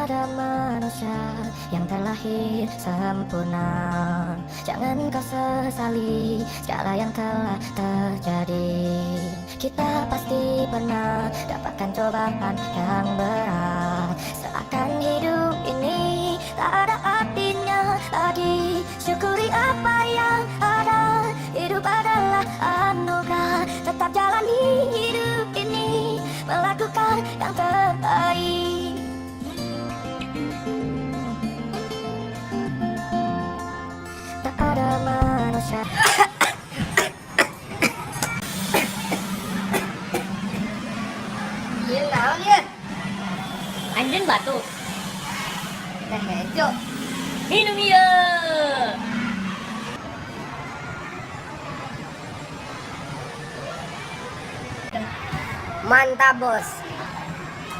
ada manusia yang terlahir sempurna. Jangan kau sesali segala yang telah terjadi. Kita pasti pernah dapatkan cobaan yang berat. Seakan hidup ini tak ada artinya lagi. Syukuri apa yang ada. Hidup adalah anugerah. Tetap jalani hidup ini, melakukan yang terbaik. Tak ada manusia. Iya naon ya? Anjeun batuk. Teh hejo. Minum ieu. Mantap bos.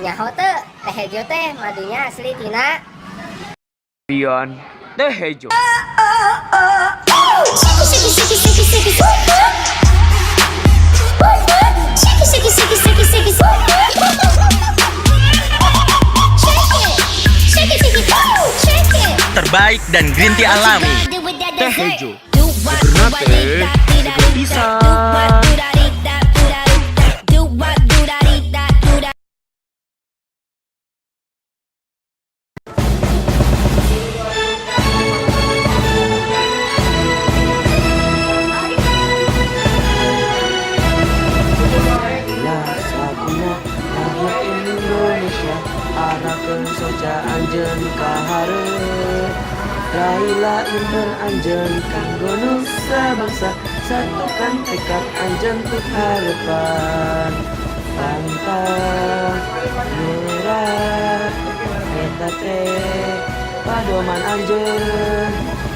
Nyaho teu teh hejo teh madunya asli tina Pion teh hejo. Terbaik dan green tea alami. Teh hejo. Segerna teh, seger pisan. Saguna lahir Indonesia, arahkeun soca anjeun ka hareup. Raila inten anjeun kanggo nusa bangsa, satukan tekad anjeun untuk harapan. Pantang nyerah, eta teh padoman anjeun.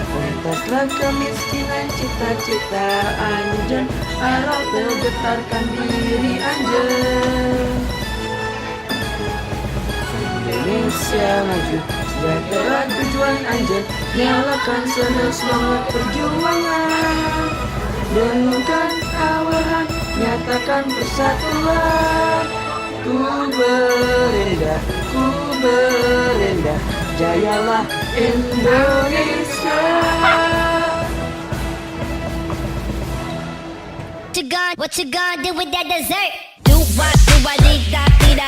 Entaslah kemiskinan cita-cita anjeun, arah teu getarkan diri anjeun. Indonesia maju, sejahtera tujuan anjeun, nyalakan semangat perjuangan. Denungkan awahan, nyatakan persatuan. Ku berendah, jayalah Indonesia. What you gonna do with that dessert? Do what, dee da dee da.